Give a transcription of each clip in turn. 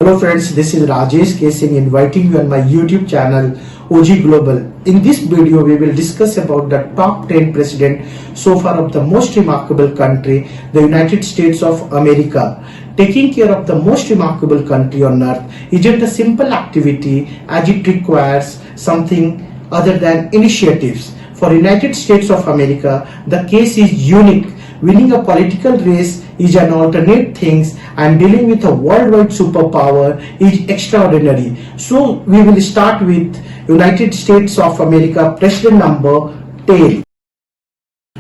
Hello friends, this is Rajesh K. Singh inviting you on my YouTube channel OG Global. In this video, we will discuss about the top 10 president so far of the most remarkable country, the United States of America. Taking care of the most remarkable country on earth isn't a simple activity as it requires something other than initiatives. For United States of America, the case is unique. Winning a political race is an alternate thing and dealing with a worldwide superpower is extraordinary. So we will start with United States of America president number 10.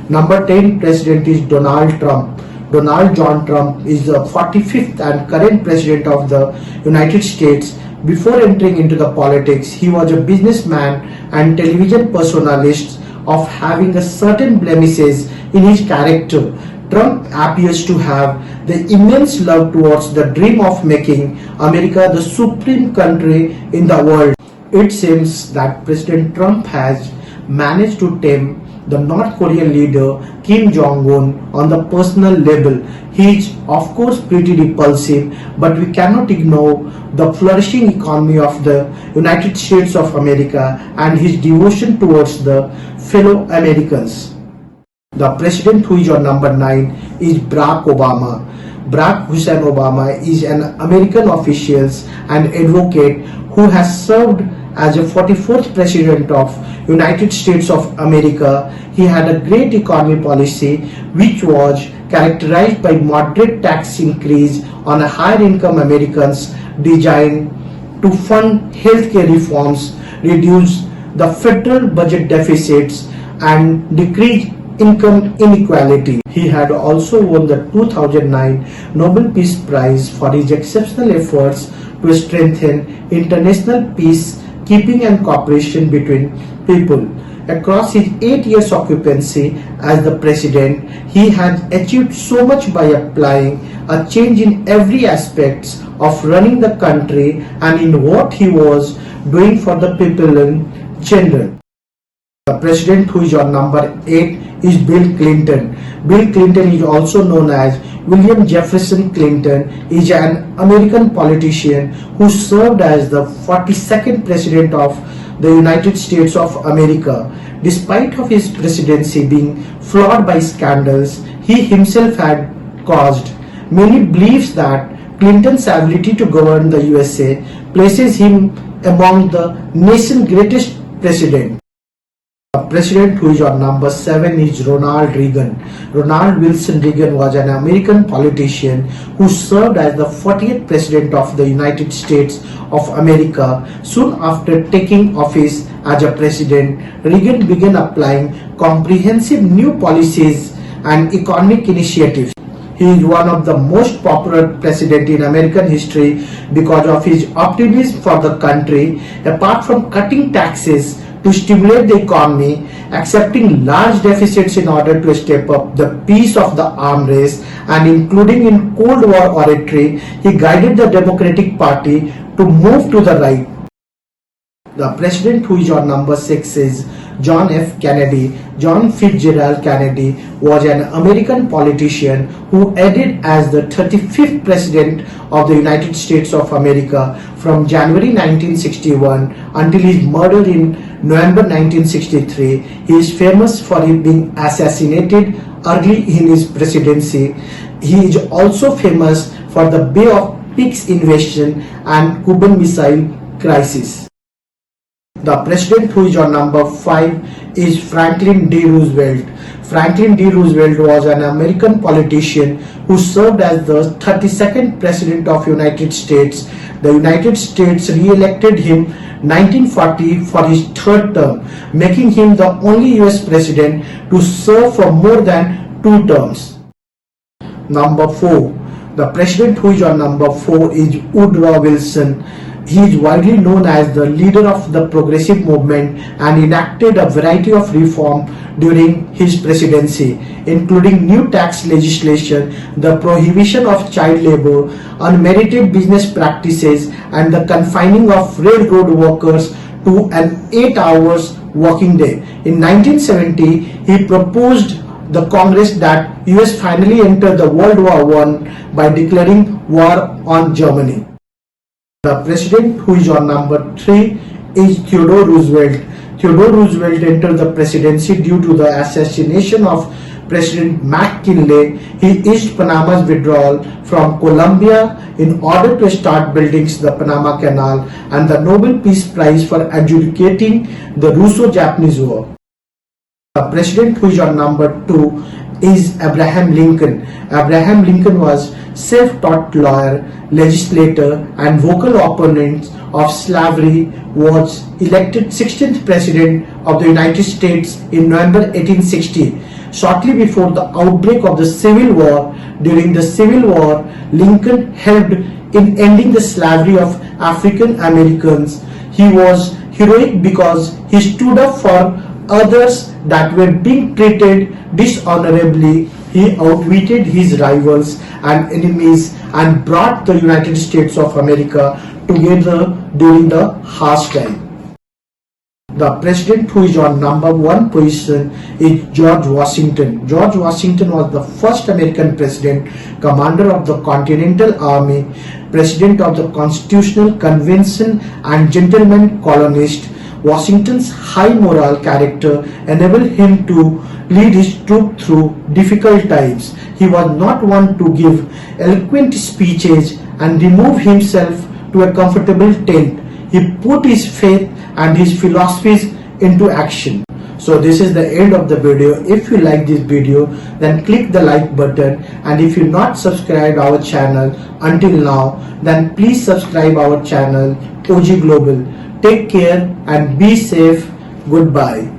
Number 10 president is Donald Trump. Donald John Trump is the 45th and current president of the United States. Before entering into the politics, he was a businessman and television personalist of having a certain blemishes in his character. Trump appears to have the immense love towards the dream of making America the supreme country in the world. It seems that President Trump has managed to tame the North Korean leader Kim Jong-un on the personal level. He is of course pretty repulsive, but we cannot ignore the flourishing economy of the United States of America and his devotion towards the fellow Americans. The president who is on number 9 is Barack Obama. Barack Hussein Obama is an American official and advocate who has served as a 44th president of United States of America. He had a great economy policy which was characterized by moderate tax increase on a higher income Americans designed to fund healthcare reforms, reduce the federal budget deficits and decrease income inequality. He had also won the 2009 Nobel Peace Prize for his exceptional efforts to strengthen international peace keeping and cooperation between people. Across his 8 years occupancy as the president, he has achieved so much by applying a change in every aspect of running the country and in what he was doing for the people in general. The president who is on number 8 is Bill Clinton. Bill Clinton is also known as William Jefferson Clinton, is an American politician who served as the 42nd president of the United States of America. Despite of his presidency being flawed by scandals he himself had caused, many believes that Clinton's ability to govern the USA places him among the nation's greatest president. The president who is on number 7 is Ronald Reagan. Ronald Wilson Reagan was an American politician who served as the 40th president of the United States of America. Soon after taking office as a president, Reagan began applying comprehensive new policies and economic initiatives. He is one of the most popular presidents in American history because of his optimism for the country. Apart from cutting taxes to stimulate the economy, accepting large deficits in order to step up the pace of the arms race, and including in Cold War oratory, he guided the Democratic Party to move to the right. The president who is on number 6 is John F. Kennedy. John Fitzgerald Kennedy was an American politician who added as the 35th president of the United States of America from January 1961 until his murder in November 1963. He is famous for him being assassinated early in his presidency. He is also famous for the Bay of Pigs invasion and Cuban Missile Crisis. The president who is on number 5 is Franklin D. Roosevelt. Franklin D. Roosevelt was an American politician who served as the 32nd president of United States. The United States re-elected him 1940 for his third term, making him the only US president to serve for more than 2 terms. Number 4. The president who is on number 4 is Woodrow Wilson. He is widely known as the leader of the progressive movement and enacted a variety of reforms during his presidency, including new tax legislation, the prohibition of child labor, unmerited business practices, and the confining of railroad workers to an 8-hour working day. In 1970, he proposed the Congress that US finally entered the World War I by declaring war on Germany. The president who is on number 3 is Theodore Roosevelt. Theodore Roosevelt entered the presidency due to the assassination of President McKinley. He eased Panama's withdrawal from Colombia in order to start building the Panama Canal and the Nobel Peace Prize for adjudicating the Russo-Japanese War. The president who is on number 2 is Abraham Lincoln. Abraham Lincoln was self-taught lawyer, legislator and vocal opponent of slavery, was elected 16th President of the United States in November 1860. Shortly before the outbreak of the Civil War, during the Civil War, Lincoln helped in ending the slavery of African Americans. He was heroic because he stood up for others that were being treated dishonorably. He outwitted his rivals and enemies and brought the United States of America together during the harsh time. The president who is on number 1 position is George Washington. George Washington was the first American president, commander of the Continental Army, president of the Constitutional Convention and gentleman colonist. Washington's high moral character enabled him to lead his troop through difficult times. He was not one to give eloquent speeches and remove himself to a comfortable tent. He put his faith and his philosophies into action. So this is the end of the video. If you like this video, then click the like button, and if you not subscribed our channel until now, then please subscribe our channel OG Global. Take care and be safe. Goodbye.